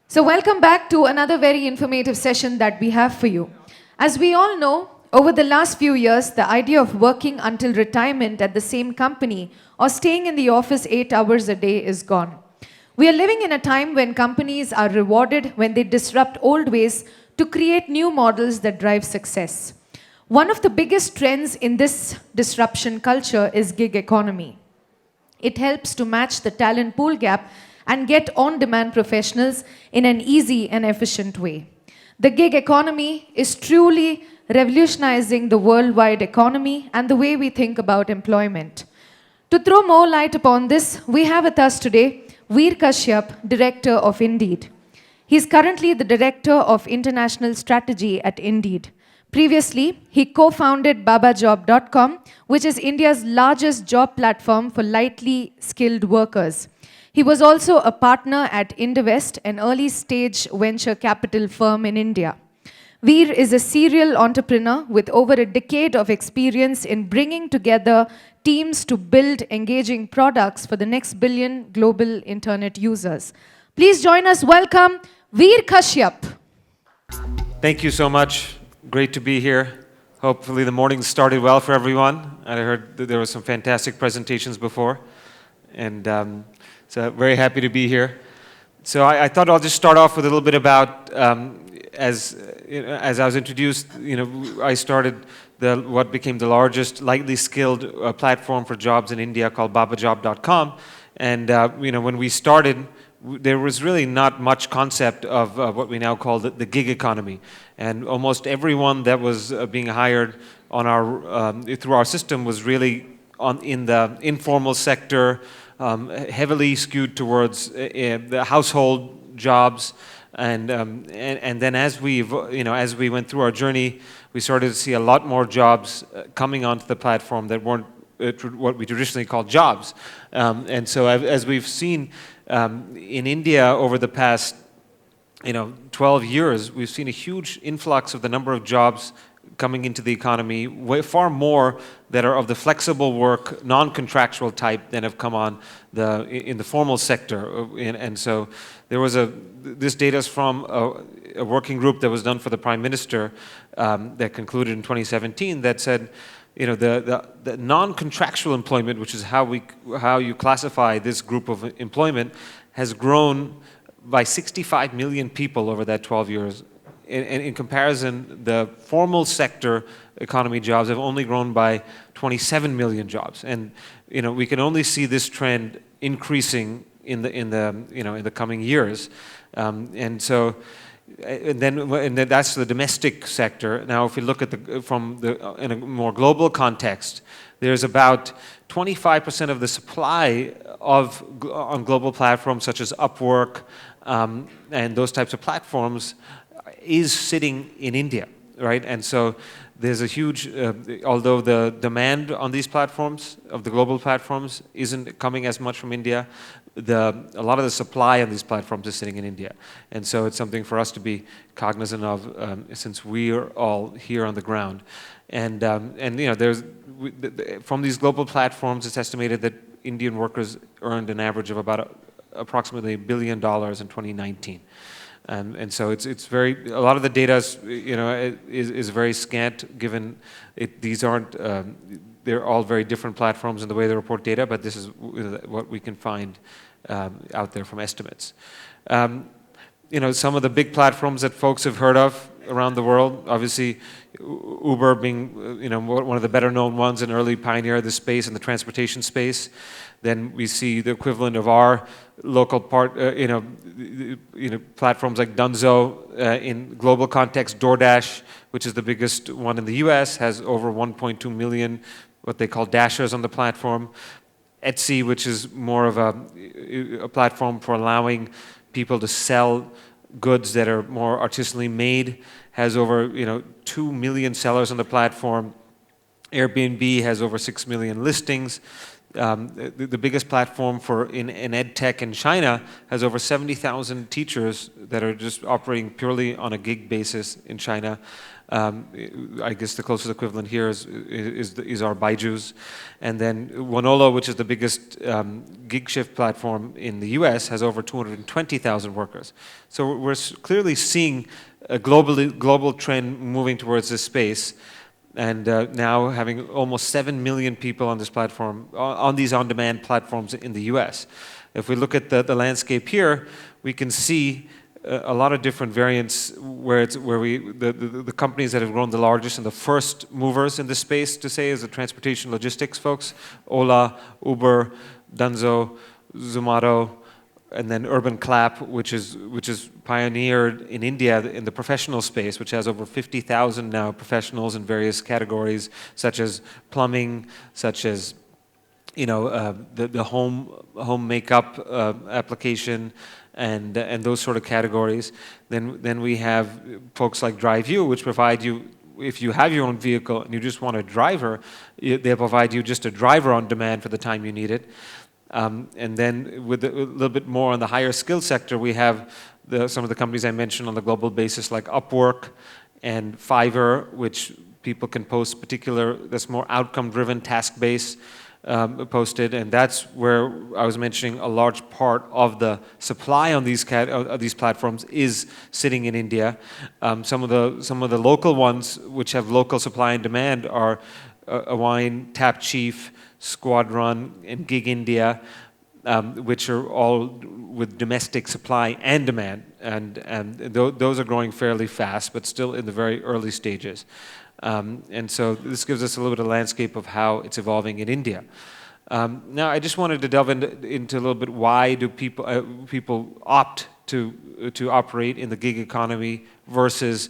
So, welcome back to another very informative session that we have for you. As we all know, over the last few years, the idea of working until retirement at the same company or staying in the office 8 hours a day is gone. We are living in a time when companies are rewarded when they disrupt old ways to create new models that drive success. One of the biggest trends in this disruption culture is gig economy. It helps to match the talent pool gap and get on demand professionals in an easy and efficient way. The gig economy is truly revolutionizing the worldwide economy and the way we think about employment. To throw more light upon this, we have with us today Vir Kashyap, Director of Indeed. He is currently the Director of International Strategy at Indeed. Previously, he co-founded babajob.com, which is India's largest job platform for lightly skilled workers. He was also a partner at Indivest, an early-stage venture capital firm in India. Veer is a serial entrepreneur with over a decade of experience in bringing together teams to build engaging products for the next billion global internet users. Please join us. Welcome, Vir Kashyap. Thank you so much. Great to be here. Hopefully the morning started well for everyone. I heard that there were some fantastic presentations before. And so very happy to be here. So I thought I'll just start off with a little bit about, as I was introduced, I started what became the largest lightly skilled platform for jobs in India called babajob.com. And when we started, there was really not much concept of what we now call the gig economy. And almost everyone that was being hired on through our system was really in the informal sector, heavily skewed towards the household jobs. And then as we went through our journey, we started to see a lot more jobs coming onto the platform that weren't what we traditionally call jobs. And so as we've seen in India over the past 12 years, we've seen a huge influx of the number of jobs coming into the economy, far more that are of the flexible work, non-contractual type than have come on in the formal sector. And so there was this data is from a working group that was done for the Prime Minister that concluded in 2017 that said, the non-contractual employment, which is how you classify this group of employment, has grown by 65 million people over that 12 years. In comparison, the formal sector economy jobs have only grown by 27 million jobs, and we can only see this trend increasing in the coming years, and then that's the domestic sector. Now, if we look at in a more global context, there's about 25% of the supply on global platforms such as Upwork and those types of platforms is sitting in India, right? And so there's a huge, although the demand on these platforms, of the global platforms, isn't coming as much from India, a lot of the supply on these platforms is sitting in India. And so it's something for us to be cognizant of since we're all here on the ground. And from these global platforms, it's estimated that Indian workers earned an average of about approximately $1 billion in 2019. And so it's a lot of the data is very scant, given these aren't, they're all very different platforms in the way they report data, but this is what we can find out there from estimates. Some of the big platforms that folks have heard of around the world, obviously Uber being one of the better known ones, an early pioneer of the space in the transportation space. Then we see the equivalent of our local platforms like Dunzo in global context. DoorDash, which is the biggest one in the US, has over 1.2 million what they call dashers on the platform. Etsy, which is more of a platform for allowing people to sell goods that are more artisanally made, has over 2 million sellers on the platform. Airbnb has over 6 million listings. The biggest platform in ed tech in China has over 70,000 teachers that are just operating purely on a gig basis in China. I guess the closest equivalent here is our Byju's. And then Wonolo, which is the biggest gig shift platform in the US, has over 220,000 workers. So we're clearly seeing a global trend moving towards this space. And now having almost 7 million people on this platform, on these on-demand platforms in the US. If we look at the landscape here, we can see a lot of different variants where the companies that have grown the largest and the first movers in this space, to say, is the transportation logistics folks: Ola, Uber, Dunzo, Zomato, and then Urban Clap, which is pioneered in India in the professional space, which has over 50,000 now professionals in various categories, such as plumbing, such as the home makeup application, and those sort of categories. Then we have folks like Drive You, which provide you, if you have your own vehicle and you just want a driver, they provide you just a driver on demand for the time you need it. And then with a little bit more on the higher skill sector, we have some of the companies I mentioned on the global basis, like Upwork and Fiverr, which people can post that's more outcome-driven, task-based, posted, and that's where I was mentioning a large part of the supply on these platforms is sitting in India. Some of the local ones which have local supply and demand are Awine, TapChief, Squad Run, and Gig India, which are all with domestic supply and demand, and those are growing fairly fast, but still in the very early stages. And so this gives us a little bit of landscape of how it's evolving in India. Now, I just wanted to delve into a little bit, why do people opt to operate in the gig economy versus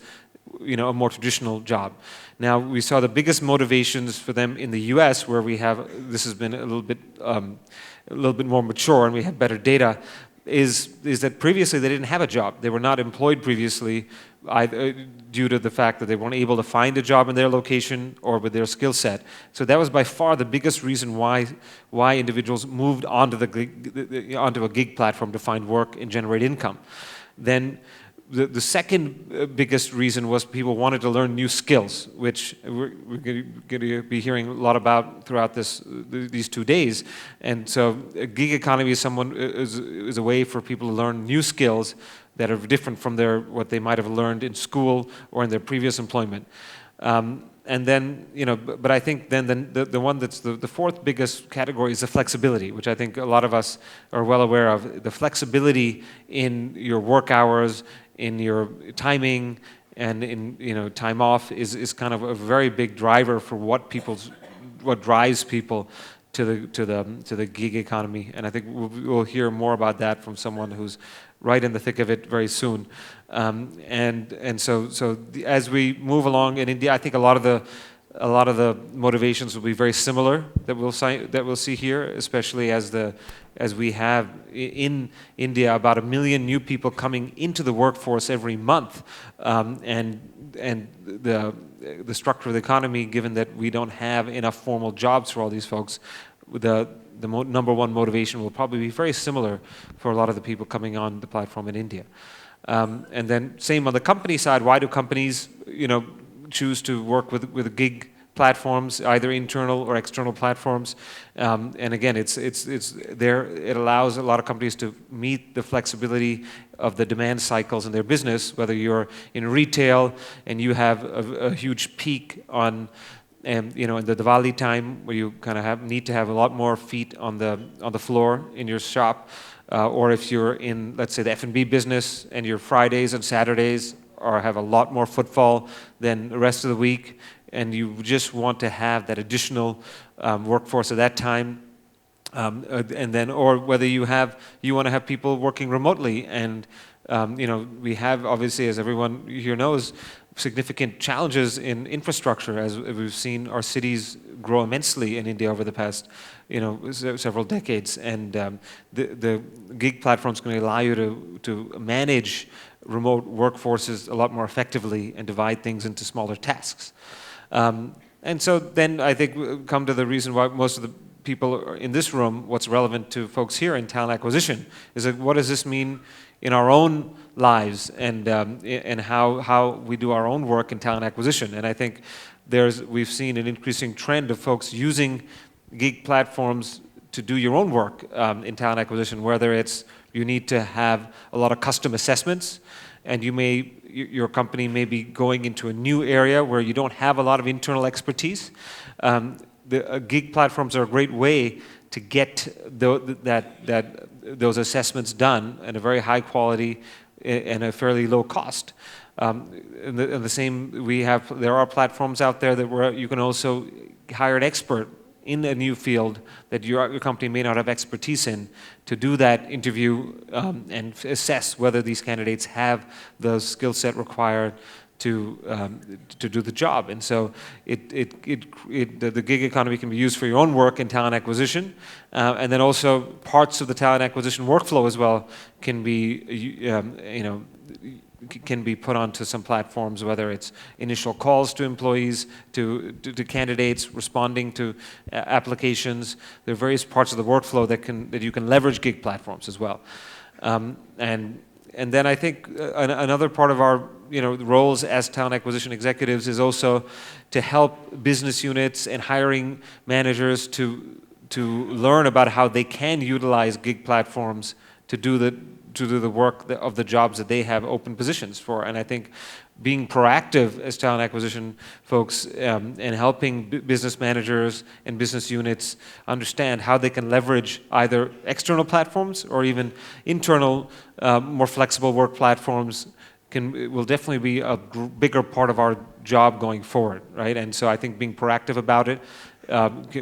a more traditional job. Now, we saw the biggest motivations for them in the US, where this has been a little bit more mature and we have better data, is that previously they didn't have a job. They were not employed previously, either due to the fact that they weren't able to find a job in their location or with their skill set. So that was by far the biggest reason why individuals moved onto a gig platform to find work and generate income. Then the second biggest reason was people wanted to learn new skills, which we're going to be hearing a lot about throughout these 2 days. And so a gig economy is a way for people to learn new skills that are different from what they might have learned in school or in their previous employment. And then, but I think then the one that's the fourth biggest category is the flexibility, which I think a lot of us are well aware of. The flexibility in your work hours, in your timing, and in time off is kind of a very big driver for what drives people to the gig economy. And I think we'll hear more about that from someone who's right in the thick of it very soon. And so as we move along in India, I think a lot of the motivations will be very similar that we'll see here, especially as we have in India about 1 million new people coming into the workforce every month, and the structure of the economy, given that we don't have enough formal jobs for all these folks, the number one motivation will probably be very similar for a lot of the people coming on the platform in India. And then same on the company side. Why do companies choose to work with gig platforms, either internal or external platforms? And again, it allows a lot of companies to meet the flexibility of the demand cycles in their business, whether you're in retail and you have a huge peak in the Diwali time, where you kind of need to have a lot more feet on the floor in your shop, or if you're in, let's say, the F&B business and your Fridays and Saturdays have a lot more footfall than the rest of the week, and you just want to have that additional workforce at that time, and then, or whether you want to have people working remotely, and we have, obviously, as everyone here knows, significant challenges in infrastructure, as we've seen our cities grow immensely in India over the past several decades, and the gig platform is going to allow you to manage remote workforces a lot more effectively and divide things into smaller tasks. And so then I think we'll come to the reason why most of the people in this room, what's relevant to folks here in talent acquisition is that what does this mean in our own lives and how we do our own work in talent acquisition. And I think we've seen an increasing trend of folks using gig platforms to do your own work in talent acquisition, whether it's you need to have a lot of custom assessments, and your company may be going into a new area where you don't have a lot of internal expertise. Gig platforms are a great way to get those assessments done at a very high quality and a fairly low cost. And the same, there are platforms out there where you can also hire an expert in a new field that your company may not have expertise in to do that interview and assess whether these candidates have the skill set required to do the job. And so the gig economy can be used for your own work in talent acquisition, and then also parts of the talent acquisition workflow as well can be put onto some platforms, whether it's initial calls to employees, to candidates, responding to applications. There are various parts of the workflow that you can leverage gig platforms as well. And then I think another part of our roles as talent acquisition executives is also to help business units and hiring managers to learn about how they can utilize gig platforms to do the work of the jobs that they have open positions for. And I think being proactive as talent acquisition folks and helping business managers and business units understand how they can leverage either external platforms or even internal, more flexible work platforms will definitely be a bigger part of our job going forward, right? And so I think being proactive about it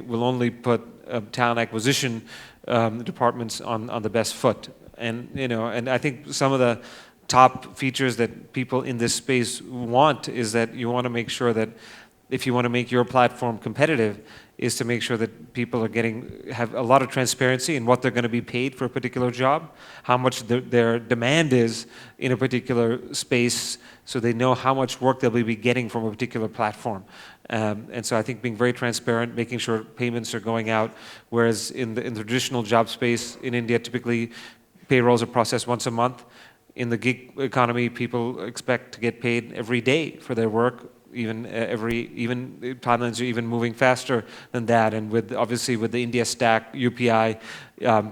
will only put talent acquisition departments on the best foot. And I think some of the top features that people in this space want is that you want to make sure that if you want to make your platform competitive, is to make sure that people have a lot of transparency in what they're going to be paid for a particular job, how much their demand is in a particular space, so they know how much work they'll be getting from a particular platform. And so I think being very transparent, making sure payments are going out, whereas in the traditional job space in India, typically payrolls are processed once a month. In the gig economy, people expect to get paid every day for their work. Even timelines are even moving faster than that. And obviously with the India Stack UPI,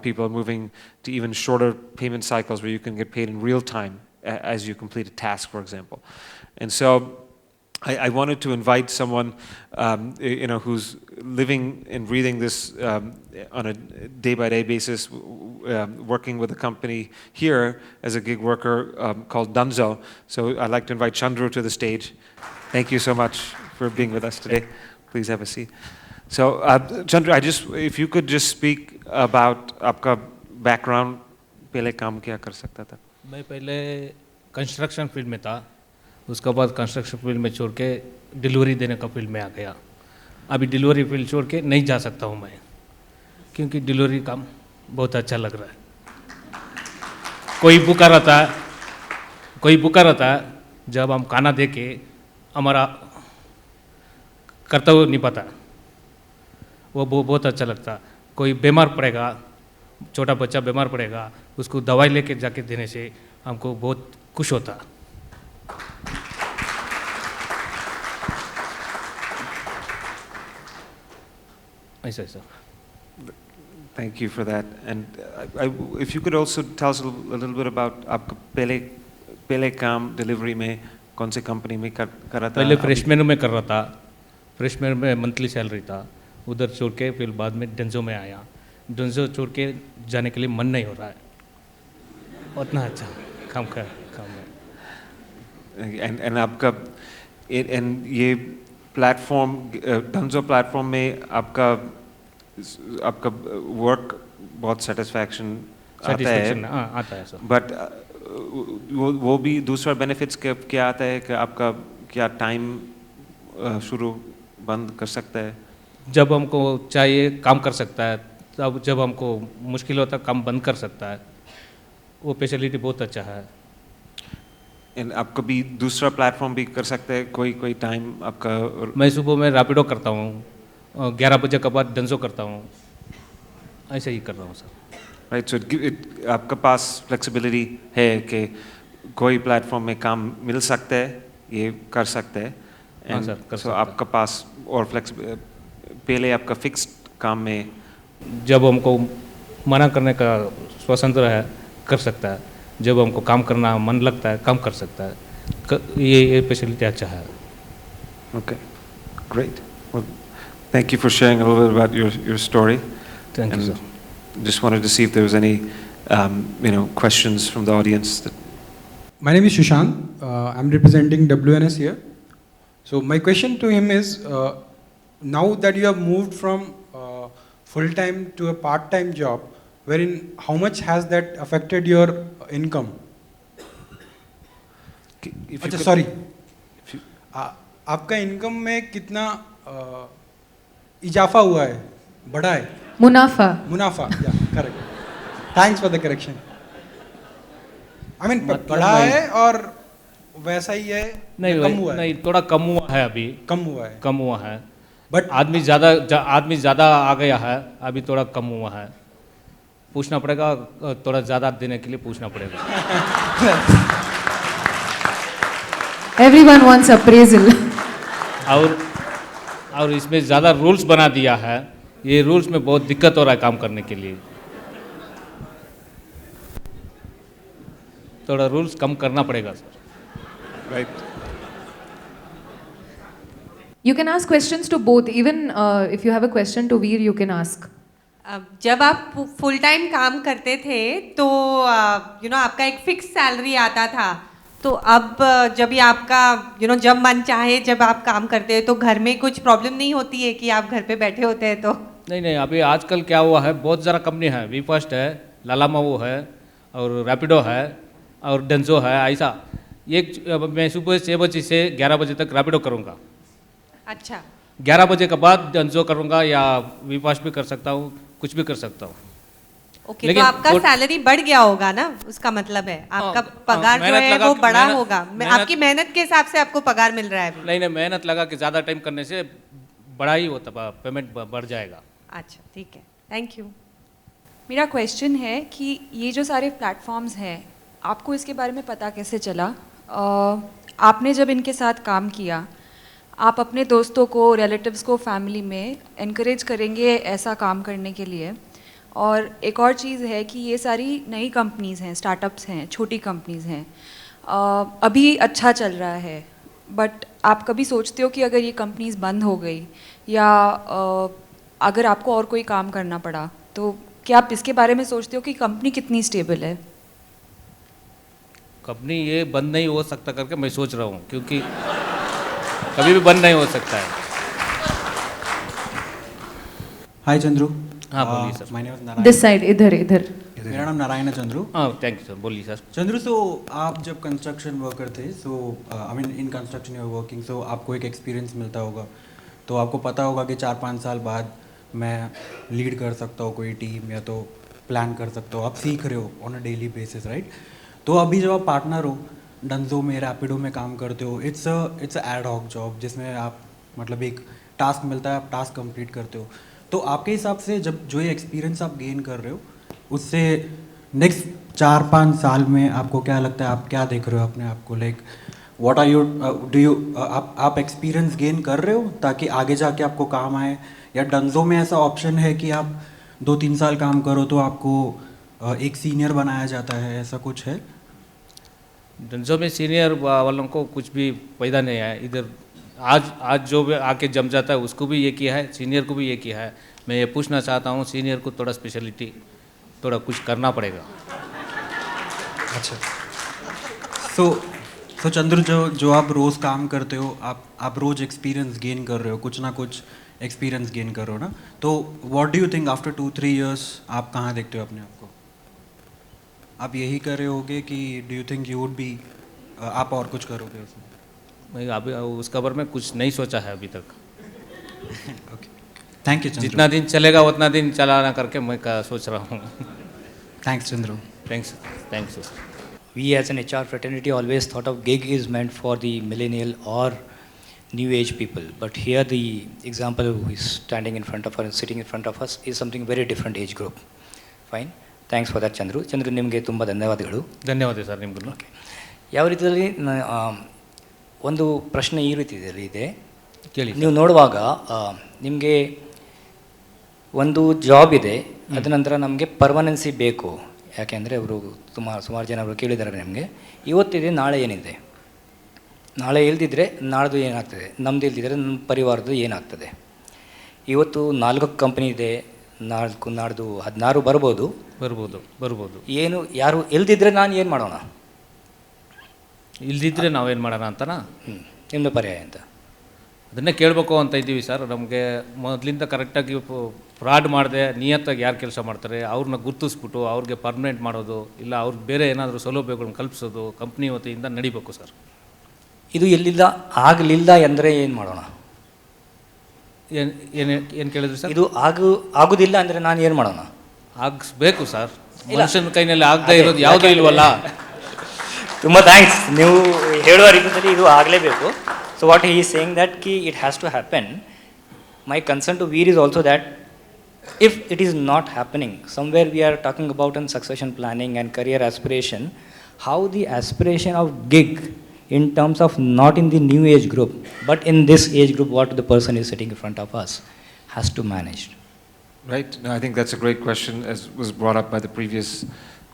people are moving to even shorter payment cycles where you can get paid in real time as you complete a task, for example. And so I wanted to invite someone who's living and breathing this on a day-by-day basis, working with a company here as a gig worker called Dunzo. So I'd like to invite Chandru to the stage. Thank you so much for being with us today. Please have a seat. So Chandru, if you could just speak about आपका background, पहले काम क्या कर सकता था? मैं पहले construction field में था, उसके बाद कंस्ट्रक्शन फील्ड में छोड़ के डिलीवरी देने का फील्ड में आ गया। अभी डिलीवरी फील्ड छोड़ के नहीं जा सकता हूँ मैं, क्योंकि डिलीवरी काम बहुत अच्छा लग रहा है। कोई बुका रहता है जब हम खाना दे के हमारा कर्तव्य नहीं पता, वो बहुत अच्छा लगता। कोई बीमार पड़ेगा, छोटा बच्चा बीमार पड़ेगा, उसको दवाई लेके जाके देने से हमको बहुत खुश होता। ऐसा। Thank you for that. And if you could also tell us a little bit about आपका पहले काम डिलीवरी में कौन से कंपनी में कर रहा था? पहले फ्रेशमैन में कर रहा था, फ्रेशमैन में मंथली सैलरी था, उधर छोड़ के फिर बाद में डंजो में आया। डंजो छोड़ के जाने के लिए मन नहीं हो रहा है, उतना अच्छा काम है। And आपका ये प्लेटफॉर्म डंजो प्लेटफॉर्म में आपका वर्क बहुत सेटिस्फैक्शन आता है सर। बट वो भी दूसरा बेनिफिट्स क्या आता है कि आपका क्या टाइम शुरू बंद कर सकता है? जब हमको चाहिए काम कर सकता है, तब जब हमको मुश्किल होता है काम बंद कर सकता है। वो फैसिलिटी बहुत अच्छा है। आप कभी दूसरा प्लेटफॉर्म भी कर सकते हैं? कोई टाइम आपका? मैं सुबह में रैपिडो करता हूँ, 11 बजे के बाद डंजो करता हूँ। ऐसे ही कर रहा हूँ सर। Right, so आपका पास flexibility है कि कोई प्लेटफॉर्म में काम मिल सकता है, ये कर सकते हैं। हाँ And सर, कर so सकते हैं। आपका पास और पहले आपका फिक्स्ड काम में जब हमको मना करने का स्वतंत्र है, कर सकता है। जब हमको काम करना मन लगता है, काम कर सकता है। ये फैसिलिटी अच्छा है। Okay, great. Well, thank you for sharing a little bit about your story. Thank you, And sir. just wanted to see if there was any questions from the audience. My name is Shushan. I'm representing WNS here. So my question to him is, now that you have moved from full-time to a part-time job, wherein how much has that affected your income? अच्छा sorry, आपका income में कितना इजाफा हुआ है, बढ़ा है? मुनाफा। मुनाफा, या correct, thanks for the correction. I mean बढ़ा है और वैसा ही है, नहीं कम हुआ है? नहीं, थोड़ा कम हुआ है अभी। कम हुआ है, कम हुआ है, बट आदमी ज़्यादा आ गया है, अभी थोड़ा कम हुआ है। पूछना पड़ेगा, थोड़ा ज़्यादा देने के लिए पूछना पड़ेगा। Everyone wants appraisal. और इसमें ज़्यादा रूल्स बना दिया है, ये रूल्स में बहुत दिक्कत हो रहा है काम करने के लिए। थोड़ा रूल्स कम करना पड़ेगा sir. Right. You can ask questions to both. Even if you have a question to Veer, you can ask. जब आप फुल टाइम काम करते थे तो आपका एक फिक्स सैलरी आता था, तो अब जब ये आपका जब मन चाहे जब आप काम करते हैं तो घर में कुछ प्रॉब्लम नहीं होती है कि आप घर पे बैठे होते हैं तो? नहीं, अभी आजकल क्या हुआ है, बहुत ज़्यादा कंपनी है, वी फर्स्ट है, लालामावो है और रैपिडो है और डेंजो है। ऐसा मैं सुबह 6 बजे से 11 बजे तक रैपिडो करूँगा। अच्छा, 11 बजे के बाद डेंजो करूँगा या वी फास्ट भी कर सकता हूँ, कुछ भी कर सकता हूँ। ओके, तो आपका सैलरी बढ़ गया होगा ना, उसका मतलब है आपका पगार जो है वो बड़ा होगा। आपकी मेहनत के हिसाब से आपको पगार मिल रहा है अभी? नहीं, मेहनत लगा कि ज़्यादा टाइम करने से बड़ा ही होता, पेमेंट बढ़ जाएगा। अच्छा, ठीक है, थैंक यू। मेरा क्वेश्चन है कि ये जो सारे प्लेटफॉर्म्स हैं, आपको इसके बारे में पता कैसे चला? आपने जब इनके साथ काम किया, आप अपने दोस्तों को, रिलेटिव्स को, फैमिली में एनकरेज करेंगे ऐसा काम करने के लिए? और एक और चीज़ है कि ये सारी नई कंपनीज़ हैं, स्टार्टअप्स हैं, छोटी कंपनीज़ हैं, अभी अच्छा चल रहा है, बट आप कभी सोचते हो कि अगर ये कंपनीज़ बंद हो गई या अगर आपको और कोई काम करना पड़ा, तो क्या आप इसके बारे में सोचते हो कि कंपनी कितनी स्टेबल है? कंपनी ये बंद नहीं हो सकता करके मैं सोच रहा हूँ, क्योंकि कभी भी बंद नहीं हो सकता है। हाय चंद्रू। हाँ बोलिए sir. My name is Narayan. This side, इधर। मेरा नाम नारायण है चंद्रू। हाँ थैंक यू सर, बोलिए सर। चंद्रू, सो आप जब कंस्ट्रक्शन वर्कर थे, so I mean in construction you are working, so आपको एक एक्सपीरियंस मिलता होगा, तो आपको पता होगा कि 4-5 साल बाद मैं लीड कर सकता हूँ कोई टीम, या तो प्लान कर सकता हूँ। आप सीख रहे हो on a daily basis, right? तो अभी जब आप पार्टनर हो, डंजो में, रैपिडो में काम करते हो, it's a ad hoc job जिसमें आप मतलब एक टास्क मिलता है, आप टास्क कंप्लीट करते हो। तो आपके हिसाब से जब जो ये एक्सपीरियंस आप गेन कर रहे हो, उससे नेक्स्ट 4-5 साल में आपको क्या लगता है, आप क्या देख रहे हो अपने आप को? Like what are you do you आप एक्सपीरियंस गेन कर रहे हो ताकि आगे जाके आपको काम आए, या डंजो में ऐसा ऑप्शन है कि आप 2-3 साल काम करो तो आपको एक सीनियर बनाया जाता है, ऐसा कुछ है? डेंजो में सीनियर वालों को कुछ भी पैदा नहीं है इधर। आज जो भी आके जम जाता है उसको भी ये किया है, सीनियर को भी ये किया है। मैं ये पूछना चाहता हूँ, सीनियर को थोड़ा स्पेशलिटी, थोड़ा कुछ करना पड़ेगा। अच्छा, सो चंद्र, जो आप रोज़ काम करते हो, आप रोज़ एक्सपीरियंस गेन कर रहे हो, कुछ ना कुछ एक्सपीरियंस गेन कर रहे हो ना, तो what do you think after 2-3 years आप कहाँ देखते हो अपने आप को? आप यही कर रहे होगे कि do you think you would be, आप और कुछ करोगे उसमें? मैं अभी उसका बारे में कुछ नहीं सोचा है अभी तक। Okay, thank you Chandru. जितना दिन चलेगा उतना दिन चलाना करके मैं सोच रहा हूँ। Thanks Chandru. Thanks. We as an HR fraternity always thought of gig is meant for the millennial or new age people. But here the example who is standing in front of us, sitting in front of us, is something very different age group. Fine. Thanks for that Chandru. Chandru ನಿಮಗೆ ತುಂಬ ಧನ್ಯವಾದಗಳು. ಧನ್ಯವಾದ sir ನಿಮಗೂ. Okay. ಯಾವ ರೀತಿಯಲ್ಲಿ ಒಂದು ಪ್ರಶ್ನೆ ಈ ರೀತಿ ಇದೆ, ಕೇಳಿ. ನೀವು ನೋಡುವಾಗ ನಿಮಗೆ ಒಂದು ಜಾಬ್ ಇದೆ, ಅದ ನಂತರ ನಮಗೆ ಪರ್ಮನೆನ್ಸಿ ಬೇಕು. ಯಾಕೆಂದರೆ ಅವರು ಸುಮಾರು ಜನ ಅವರು ಕೇಳಿದ್ದಾರೆ ನಿಮಗೆ, ಇವತ್ತಿದೆ ನಾಳೆ ಏನಿದೆ, ನಾಳೆ ಇಲ್ದಿದ್ರೆ ನಾಳ್ದು ಏನಾಗ್ತದೆ, ನಮ್ಮದು ಇಲ್ದಿದ್ರೆ ನಮ್ಮ ಪರಿವಾರದ್ದು ಏನಾಗ್ತದೆ. ಇವತ್ತು 4 ಕಂಪ್ನಿ ಇದೆ, ನಾಡ್ದು 16 ಬರ್ಬೋದು. ಏನು ಯಾರು ಇಲ್ದಿದ್ರೆ ನಾನು ಏನು ಮಾಡೋಣ, ಇಲ್ದಿದ್ರೆ ನಾವೇನು ಮಾಡೋಣ ಅಂತನಾ ನಿಮ್ಮದು ಪರ್ಯಾಯ ಅಂತ ಅದನ್ನೇ ಕೇಳಬೇಕು ಅಂತ ಇದ್ದೀವಿ ಸರ್. ನಮಗೆ ಮೊದಲಿಂದ ಕರೆಕ್ಟಾಗಿ ಫ್ರಾಡ್ ಮಾಡದೆ ನಿಯತ್ತಾಗಿ ಯಾರು ಕೆಲಸ ಮಾಡ್ತಾರೆ ಅವ್ರನ್ನ ಗುರ್ತಿಸ್ಬಿಟ್ಟು ಅವ್ರಿಗೆ ಪರ್ಮನೆಂಟ್ ಮಾಡೋದು, ಇಲ್ಲ ಅವ್ರಿಗೆ ಬೇರೆ ಏನಾದರೂ ಸೌಲಭ್ಯಗಳನ್ನ ಕಲ್ಪಿಸೋದು ಕಂಪ್ನಿ ವತಿಯಿಂದ ನಡಿಬೇಕು ಸರ್. ಇದು ಎಲ್ಲಿಲ್ಲ ಆಗಲಿಲ್ಲ ಅಂದರೆ ಏನು ಮಾಡೋಣ? ಏನು ಕೇಳಿದ್ರಿ ಸರ್? ಇದು ಆಗೋದಿಲ್ಲ ಅಂದರೆ ನಾನು ಏನು ಮಾಡೋಣ? ಆಗಿಸ್ಬೇಕು ಸರ್. ಮನುಷ್ಯನ ಕೈನಲ್ಲಿ ಆಗದೆ ಇರೋದು ಯಾವುದೂ ಇಲ್ವಲ್ಲ. ತುಂಬ ಥ್ಯಾಂಕ್ಸ್. ನೀವು ಹೇಳುವ ರೀತಿಯಲ್ಲಿ ಇದು ಆಗಲೇಬೇಕು. So what he is saying that it has to happen. My concern to where is also that if it is not happening, somewhere we are talking about on succession planning and career aspiration, how the aspiration of gig in terms of not in the new age group but in this age group what the person is sitting in front of us has to manage. Right. No, I think that's a great question, as was brought up by the previous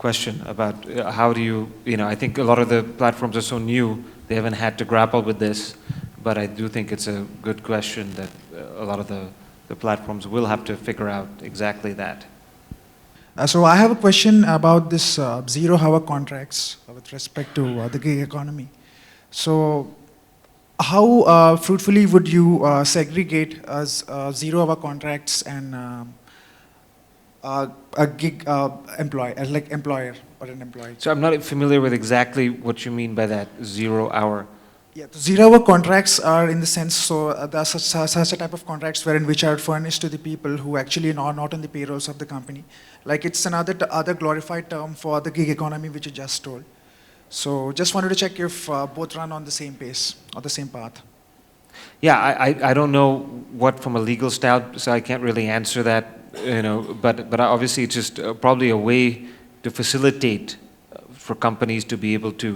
question about how do you know, I think a lot of the platforms are so new, they haven't had to grapple with this, but I do think it's a good question that a lot of the platforms will have to figure out exactly that. So I have a question about this zero-hour contracts with respect to the gig economy. So how fruitfully would you segregate as zero-hour contracts and a gig employee, like employer or an employee? So I'm not familiar with exactly what you mean by that, 0 hour. Yeah, the zero-hour contracts are in the sense, so there are such a type of contracts wherein which are furnished to the people who actually are not on the payrolls of the company. Like it's other glorified term for the gig economy which you just told. So just wanted to check if both run on the same pace or the same path. Yeah, I don't know what from a legal style, so I can't really answer that, you know, but obviously it's just probably a way to facilitate for companies to be able to,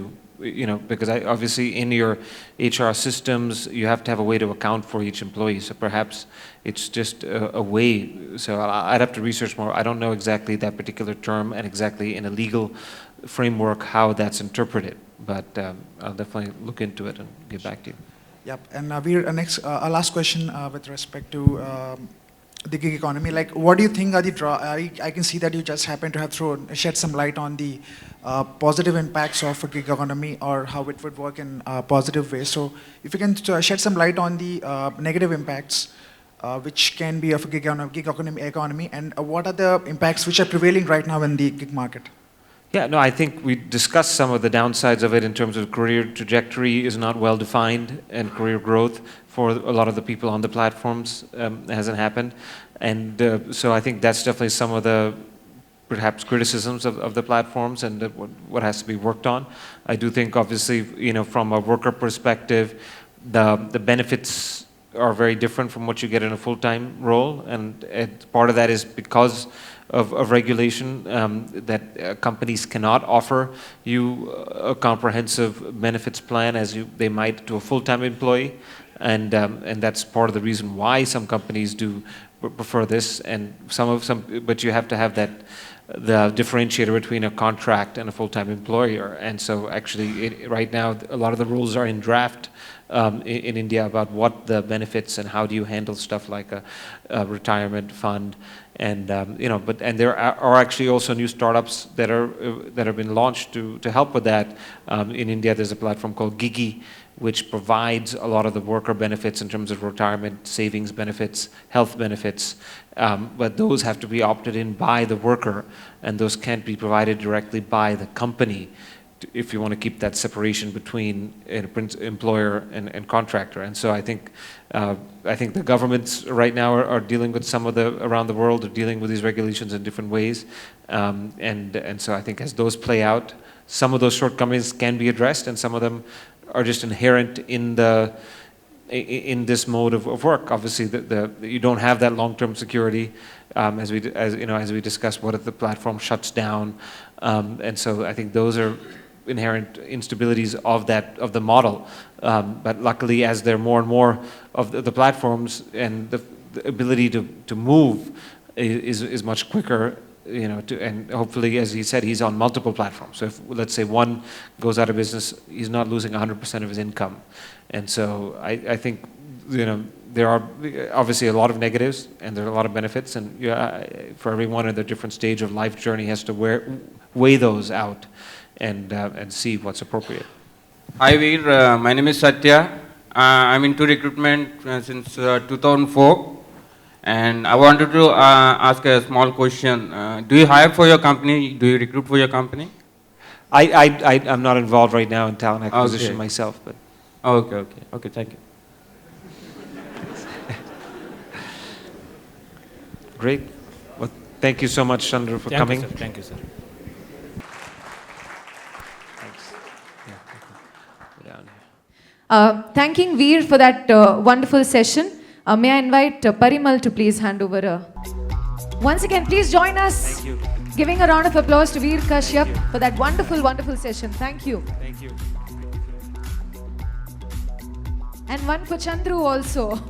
you know, because obviously in your HR systems, you have to have a way to account for each employee. So perhaps it's just a way. So I'd have to research more. I don't know exactly that particular term and exactly in a legal framework how that's interpreted. But I'll definitely look into it and get back to you. Yep. And next, our last question with respect to the gig economy. Like, what do you think are the I can see that you just happen to have shed some light on the positive impacts of a gig economy or how it would work in a positive way. So if you can shed some light on the negative impacts which can be of a gig economy and what are the impacts which are prevailing right now in the gig market? Yeah, no, I think we discussed some of the downsides of it in terms of career trajectory is not well defined and career growth for a lot of the people on the platforms hasn't happened. And so I think that's definitely some of the perhaps criticisms of the platforms and what has to be worked on. I do think obviously, you know, from a worker perspective, the benefits are very different from what you get in a full-time role, and part of that is because of regulation that companies cannot offer you a comprehensive benefits plan as they might to a full-time employee, and that's part of the reason why some companies do prefer this, and but you have to have that the differentiator between a contract and a full-time employer, and so actually right now a lot of the rules are in draft in India about what the benefits and how do you handle stuff like a retirement fund, and you know, and there are actually also new startups that have been launched to help with that. In India, there's a platform called Gigi, which provides a lot of the worker benefits in terms of retirement, savings benefits, health benefits, but those have to be opted in by the worker, and those can't be provided directly by the company if you want to keep that separation between employer and contractor. And so I think the governments right now are dealing with some of around the world are dealing with these regulations in different ways, and so I think as those play out, some of those shortcomings can be addressed, and some of them are just inherent in in this mode of work. Obviously, you don't have that long-term security, as we discussed. What if the platform shuts down? And so I think those are inherent instabilities of the model. But luckily, as there are more and more of the platforms, and the ability to move is much quicker. And hopefully, as he said, he's on multiple platforms. So if, let's say, one goes out of business, he's not losing 100% of his income. And so I think, there are obviously a lot of negatives and there are a lot of benefits. And for everyone at a different stage of life journey has to weigh those out and see what's appropriate. Hi Vir, my name is Satya. I'm into recruitment since 2004. And I wanted to ask a small question. Do you hire for your company? Do you recruit for your company? I'm not involved right now in talent acquisition myself, but. Okay, thank you. Great. Well, thank you so much, Chandra, for coming. Thank you, sir. Thanks. Yeah, Thanking Vir for that wonderful session. May I invite Parimal to please hand over once again, please join us. Thank you. Giving a round of applause to Vir Kashyap for that wonderful, wonderful session. Thank you. Thank you. And one for Chandru also.